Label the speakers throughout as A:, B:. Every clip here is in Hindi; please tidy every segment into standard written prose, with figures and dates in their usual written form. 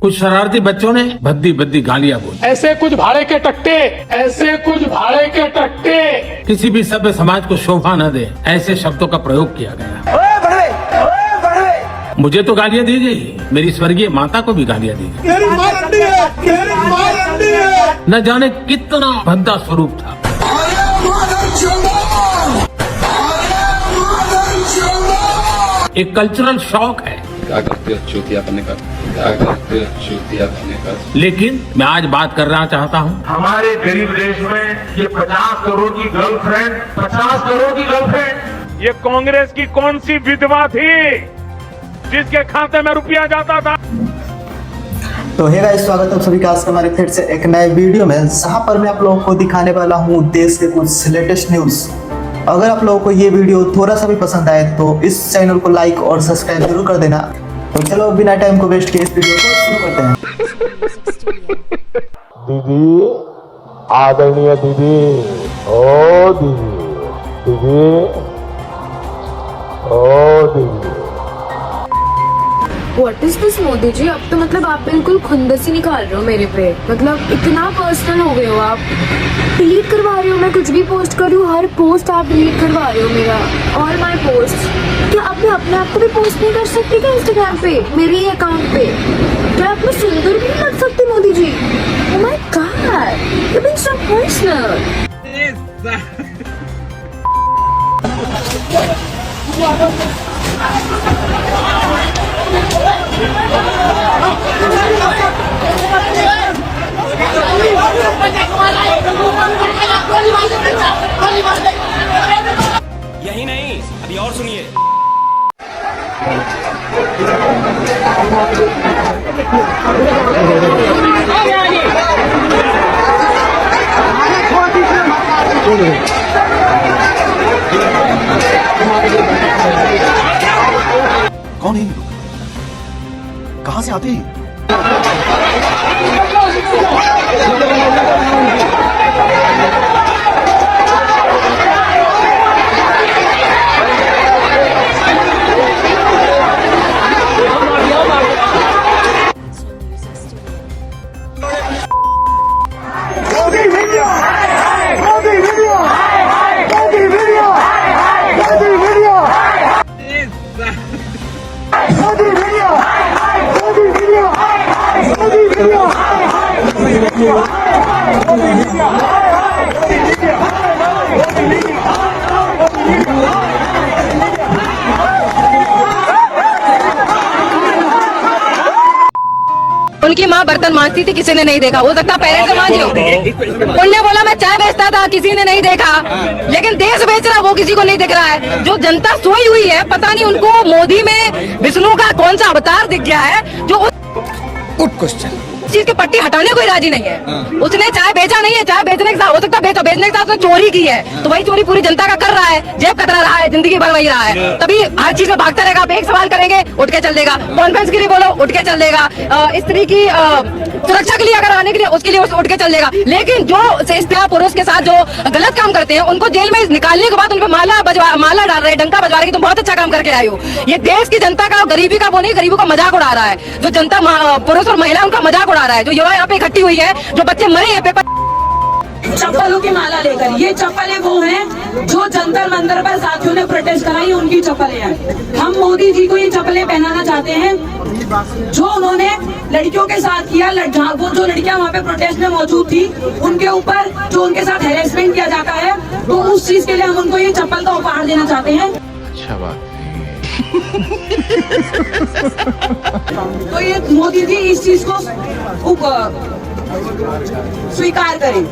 A: कुछ शरारती बच्चों ने भद्दी भद्दी गालियां बोली।
B: ऐसे कुछ भाड़े के टट्टे
A: किसी भी सभ्य समाज को शोभा न दे ऐसे शब्दों का प्रयोग किया गया। मुझे तो गालियां दी गई, मेरी स्वर्गीय माता को भी गालियां दी गई। न जाने कितना भद्दा स्वरूप था। एक कल्चरल शॉक है।
C: क्या करते हो चूतिया बनने का, क्या करते हो चूतिया बनने का।
A: लेकिन मैं आज बात करना चाहता हूँ
D: हमारे गरीब देश में ये 50 करोड़ की गर्लफ्रेंड, ये कांग्रेस की कौन सी विधवा थी जिसके खाते में रुपया जाता था।
E: तो हे गाइस, स्वागत है सभी का आज हमारे फिर से एक नए वीडियो में, जहां पर मैं आप लोगों को दिखाने वाला हूं देश के कुछ लेटेस्ट न्यूज। अगर आप लोगों को ये वीडियो थोड़ा सा भी पसंद आए तो इस चैनल को लाइक और सब्सक्राइब जरूर कर देना। तो चलो बिना टाइम को वेस्ट किए इस वीडियो को शुरू करते हैं।
D: दीदी, आदरणीय दीदी, ओ दीदी, ओ दीदी।
F: What is this Modi ji? अब तो मतलब आप बिल्कुल खुंदसी निकाल रहे हो मेरे पे। मतलब इतना पर्सनल हो गए हो आप। डिलीट करवा रहे हो, मैं कुछ भी पोस्ट करूँ हर पोस्ट आप डिलीट करवा रहे हो मेरा, ऑल माय पोस्ट। क्या अब मैं अपने आप को भी पोस्ट नहीं कर सकती क्या इंस्टाग्राम पे, मेरे ही अकाउंट पे? क्या आप में सुंदर भी नहीं लग सकती Modi ji? Oh my God, you being so personal.
G: यही नहीं, अभी और सुनिए।
E: कौन है? कहाँ से आते हैं?
H: उनकी माँ बर्तन मांजती थी, किसी ने नहीं देखा। हो सकता पेरेंट्स से मांझ लो। उनने बोला मैं चाय बेचता था, किसी ने नहीं देखा। लेकिन देश बेच रहा वो किसी को नहीं दिख रहा है। जो जनता सोई हुई है, पता नहीं उनको मोदी में विष्णु का कौन सा अवतार दिख गया है जो
C: गुड क्वेश्चन।
H: चीज की पट्टी हटाने कोई राजी नहीं है। उसने चाय बेचा नहीं है, चाय बेचने के साथ हो सकता बेचने के साथ उसने चोरी की है, तो वही चोरी पूरी जनता का कर रहा है, जेब कतरा रहा है, जिंदगी भर वही रहा है। तभी हर चीज में भागता रहेगा। आप एक सवाल करेंगे उठ के चल देगा, कॉन्फ्रेंस के लिए बोलो उठ के चल देगा, स्त्री की सुरक्षा के लिए अगर आने के लिए उसके लिए उठ के चल देगा। लेकिन जो स्त्री पुरुष के साथ जो गलत काम करते हैं उनको जेल में निकालने के बाद उन पर माला डाल रहे, डंका बजवा रहे कि तुम बहुत अच्छा काम करके आए हो। ये देश की जनता का गरीबी का वो नहीं, गरीबों का मजाक उड़ा रहा है। जो जनता पुरुष और महिला उनका मजाक उड़ा रहा है। जो युवा यहाँ पे इकट्ठी हुई है, जो बच्चे मरे हैं पेपर
I: चप्पलों की माला लेकर। ये चप्पलें वो हैं जो जंतर मंतर पर साथियों ने प्रोटेस्ट कराई, उनकी चप्पलें हैं। हम मोदी जी को ये चप्पलें पहनाना चाहते हैं जो उन्होंने लड़कियों के साथ किया। वो जो लड़कियां वहाँ पे प्रोटेस्ट में मौजूद थी उनके ऊपर जो उनके साथ हैरेसमेंट किया जाता है, तो उस चीज के लिए हम उनको ये चप्पल का उपहार देना चाहते हैं।
C: अच्छा बात।
I: तो ये मोदी जी इस चीज को स्वीकार करें।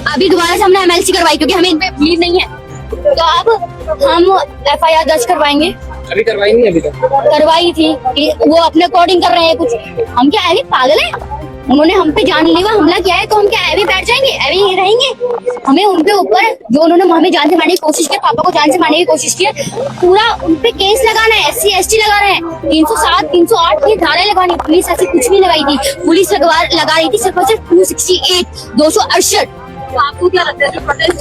J: अभी दोबारा से हमने एमएलसी करवाई क्योंकि हमें इन पे उम्मीद नहीं है, तो अब हम एफआईआर दर्ज करवाएंगे।
G: अभी करवाई नहीं, अभी तक
J: करवाई थी, वो अपने अकॉर्डिंग कर रहे हैं कुछ। हम क्या है, पागल हैं? उन्होंने हम पे जानलेवा हमला किया है, तो हम क्या ऐसे बैठ जाएंगे, ऐसे ही रहेंगे? हमें उनके ऊपर जो उन्होंने हमें जान से मारने की कोशिश की, पापा को जान से मारने की कोशिश की, पूरा उनपे केस लगाना है, SC ST लगाना है, 307 308 की धाराएं लगानी। पुलिस ऐसी कुछ नहीं लगाई थी, पुलिस लगा रही थी सिर्फ 268 268। आपको क्या लगता है जो प्रोटेस्ट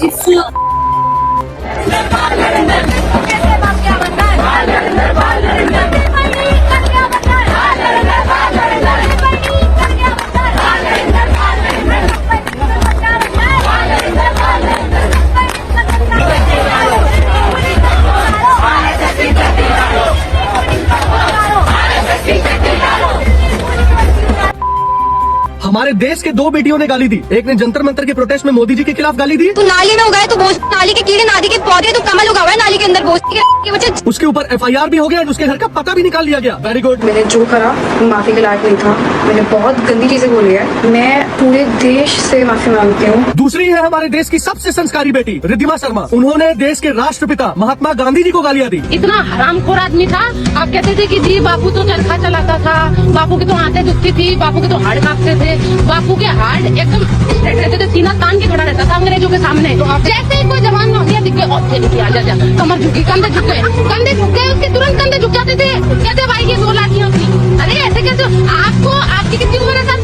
B: हमारे देश के 2 बेटियों ने गाली दी। एक ने जंतर मंतर के प्रोटेस्ट में मोदी जी के खिलाफ गाली दी।
H: तू नाली में उगाए तो बोझ, नाली के कीड़े, नाली के पौधे, तो कमल उगा हुआ है नाली के अंदर, बोझ के बच्चे।
B: उसके ऊपर FIR भी हो गया, उसके घर का पता भी निकाल लिया गया। Very good.
K: मैंने जो करा वो माफी के लायक नहीं था, मैंने बहुत गंदी चीजें बोली है, मैं पूरे देश से माफी मांगती हूँ।
B: दूसरी है हमारे देश की सबसे संस्कारी बेटी रिद्धिमा शर्मा। उन्होंने देश के राष्ट्रपिता महात्मा गांधी जी को गालियाँ दी।
H: इतना हरामखोर आदमी था। आप कहते थे कि जी बापू तो चरखा चलाता था, बापू की तो आंतें दुखती थी, बापू के तो हाड़ कांपते थे, बापू के हार्ड एकदम स्ट्रेट रहते थे, सीना तान के खड़ा रहता था अंग्रेजों के सामने। तो जैसे ही कोई जवान नौकरिया दिख गए, और थे आ जा कमर झुकी, कंधे झुक गए, उसके तुरंत कंधे झुक जाते थे। कहते भाई ये 2 लाठियां थी। अरे ऐसे कैसे? आपको आपकी कितनी उम्र है सर?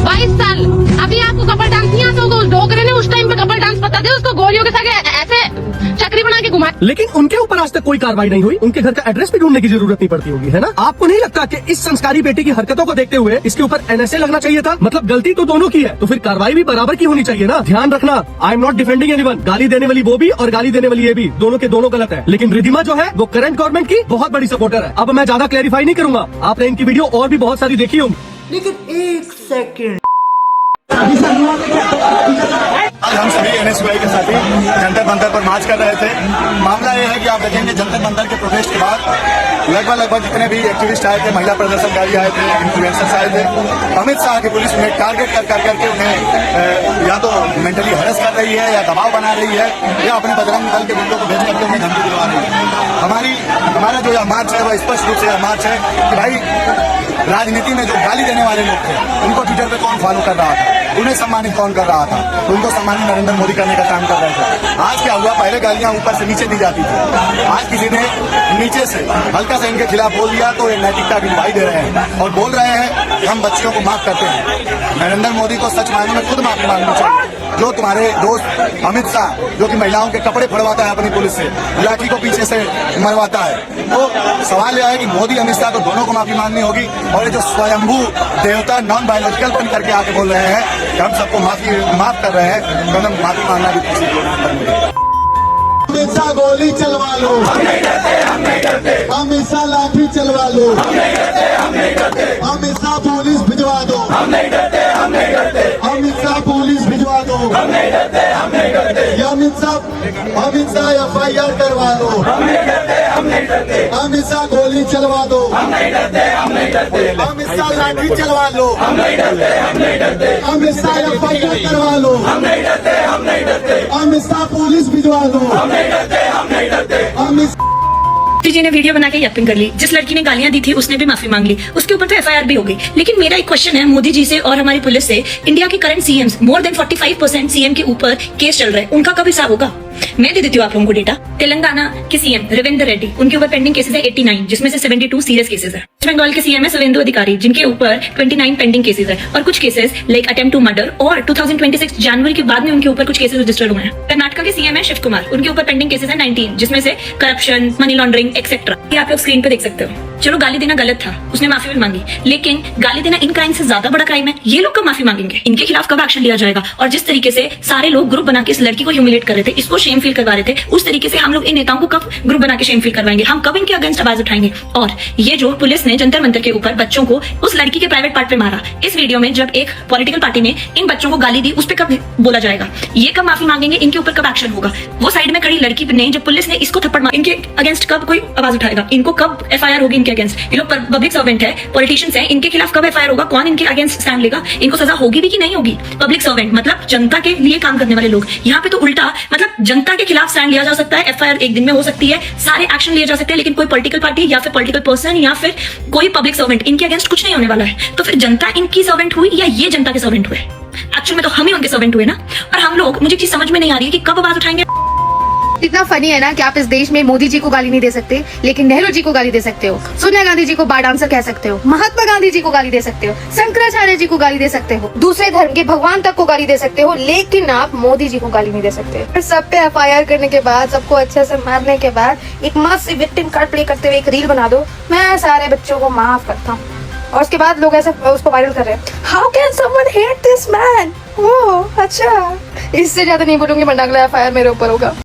H: 22 साल। अभी आपको कपल डांस नहीं आता होगा। उस डोगरे ने उस टाइम पे कपल डांस पता थे उसको, गोलियों के साथ ऐसे चक्री बना के घुमाए।
B: लेकिन उनके ऊपर आज तक कोई कार्रवाई नहीं हुई। उनके घर का एड्रेस भी ढूंढने की जरूरत नहीं पड़ती होगी, है ना? आपको नहीं लगता कि इस संस्कारी बेटी की हरकतों को देखते हुए इसके ऊपर NSA लगना चाहिए था? मतलब गलती तो दोनों की है, तो फिर कार्रवाई भी बराबर की होनी चाहिए ना। ध्यान रखना, I am not defending anyone. गाली देने वाली वो भी और गाली देने वाली ये भी, दोनों के दोनों गलत है। लेकिन रिद्धिमा जो है वो करंट गवर्नमेंट की बहुत बड़ी सपोर्टर है। अब मैं ज्यादा क्लैरिफाई नहीं करूंगा, आपने इनकी वीडियो और भी बहुत सारी देखी होंगी।
L: लेकिन एक सेकंड, आज हम सभी NSUI के साथी जंतर मंतर पर मार्च कर रहे थे। मामला यह है कि आप देखेंगे जंतर मंतर के प्रोटेस्ट के बाद लगभग जितने भी एक्टिविस्ट आए थे, महिला प्रदर्शनकारी आए थे, इन्फ्लुएंसर्स आए थे, अमित शाह की पुलिस उन्हें टारगेट कर करके उन्हें या तो मेंटली हरेस कर रही है, या दबाव बना रही है, या अपने बजरंग दल के गुंडों को भेज करके उन्हें धमकी दिलवा रही है। हमारा जो यह मार्च है वह स्पष्ट रूप से यह मार्च है कि भाई राजनीति में जो गाली देने वाले लोग थे उनको ट्विटर पे कौन फॉलो कर रहा था, उन्हें सम्मानित कौन कर रहा था, तो उनको सम्मानित नरेंद्र मोदी करने का काम कर रहे थे। आज क्या हुआ, पहले गालियां ऊपर से नीचे दी जाती थी, आज किसी ने नीचे से हल्का से इनके खिलाफ बोल दिया तो ये नैतिकता की दुहाई दे रहे हैं और बोल रहे हैं कि हम बच्चियों को माफ करते हैं। नरेंद्र मोदी को सच मायने में खुद माफी मांगनी चाहिए। जो तुम्हारे दोस्त अमित शाह जो कि महिलाओं के कपड़े फड़वाता है अपनी पुलिस से, लाठी को पीछे से मरवाता है, तो सवाल यह है कि मोदी अमित शाह को दोनों को माफी मांगनी होगी। और ये जो स्वयंभू देवता नॉन बायोलॉजिकल बन करके आके बोल रहे हैं कि हम सबको माफ कर रहे हैं, तो हमें माफी मांगना भी किसी को हमेशा गोली चलवा लो, हमेशा लाठी चलवा लो, हमेशा पुलिस भिजवा दो, हमेशा पुलिस भिजवा दो, हमेशा FIR करवा दो, हमेशा गोली चलवा दो, हमेशा लाठी चलवा लो, हमेशा FIR करवा लो, हमेशा पुलिस भिजवा दो,
M: जी ने वीडियो बना के यपिंग कर ली। जिस लड़की ने गालियां दी थी उसने भी माफी मांग ली, उसके ऊपर तो FIR भी हो गई। लेकिन मेरा एक क्वेश्चन है मोदी जी से और हमारी पुलिस से, इंडिया के current CMs more than 45% CM के ऊपर केस चल रहा है, उनका कब हिसाब होगा? मैं दे देती हूँ आप लोगों को डेटा। तेलंगाना के CM रविंद्र रेड्डी, उनके ऊपर पेंडिंग केसेस है 89, जिसमें से 72 सीरियस केसेस है। वेस्ट बंगाल के CM है सुवेंदु अधिकारी, जिनके ऊपर 29 पेंडिंग केसेस है, और कुछ cases like attempt to murder और 2026 जनवरी के बाद में उनके ऊपर कुछ केसेस रजिस्टर्ड हुए हैं। कर्नाटक के CM है शिव कुमार, उनके ऊपर पेंडिंग केसेस है 19, जिसमें से करप्शन, मनी लॉन्ड्रिंग एक्सेट्रा। ये आप लोग स्क्रीन पे देख सकते हो। चलो गाली देना गलत था, उसने माफी भी मांगी, लेकिन गाली देना इन क्राइम से ज्यादा बड़ा क्राइम है। ये लोग कब माफी मांगेंगे? इनके खिलाफ कब एक्शन लिया जाएगा? और जिस तरीके से सारे लोग ग्रुप बना के इस लड़की को ह्यूमिलेट कर रहे थे, इसको शेम फील करवा रहे थे, उस तरीके से हम लोग इन नेताओं को कब ग्रुप बना के शेम फील करवाएंगे? हम कब इनके अगेंस्ट आवाज उठाएंगे? और ये जो पुलिस ने जंतर मंतर के ऊपर बच्चों को उस लड़की के प्राइवेट पार्ट पे मारा, इस वीडियो में जब एक पॉलिटिकल पार्टी ने इन बच्चों को गाली दी, उस पर कब बोला जाएगा? ये कब माफी मांगेंगे? इनके ऊपर कब एक्शन होगा? वो साइड में खड़ी लड़की ने जब पुलिस ने इसको थप्पड़ मारा, इनके अगेंस्ट कब कोई आवाज उठाएगा? इनको कब FIR होगी इनके अगेंस्ट? ये लोग पब्लिक सर्वेंट है, पॉलिटिशियंस है, इनके खिलाफ कब FIR होगा? कौन इनके अगेंस्ट स्टैंड लेगा? इनको सजा होगी भी कि नहीं होगी? पब्लिक सर्वेंट मतलब जनता के लिए काम करने वाले लोग, यहाँ पे तो उल्टा मतलब जनता के खिलाफ स्टैंड लिया जा सकता है, एफआईआर एक दिन में हो सकती है, सारे एक्शन लिए जा सकते हैं, लेकिन कोई पॉलिटिकल पार्टी या फिर पॉलिटिकल पर्सन या फिर कोई पब्लिक सर्वेंट इनके अगेंस्ट कुछ नहीं होने वाला है। तो फिर जनता इनकी सर्वेंट हुई या ये जनता के सर्वेंट हुए? एक्चुअल में तो हम ही उनके सर्वेंट हुए ना। और हम लोग, मुझे चीज समझ में नहीं आ रही है कि कब आवाज उठाएंगे।
H: इतना फनी है ना कि आप इस देश में मोदी जी को गाली नहीं दे सकते, लेकिन नेहरू जी को गाली दे सकते हो, सोनिया गांधी जी को बार डांसर कह सकते हो, महात्मा गांधी जी को गाली दे सकते हो, शंकराचार्य जी को गाली दे सकते हो, दूसरे धर्म के भगवान तक को गाली दे सकते हो, लेकिन आप मोदी जी को गाली नहीं दे सकते। फिर सब पे एफआईआर करने के बाद, सबको अच्छे से मारने के बाद एक मस्त सी विक्टिम कार्ड प्ले करते हुए एक रील बना दो, मैं सारे बच्चों को माफ करता हूँ, और उसके बाद लोग ऐसे उसको वायरल कर रहे हैं, how can someone hate this man. Oh अच्छा, इससे ज्यादा नहीं बोलूंगी वरना अगला एफआईआर मेरे ऊपर होगा।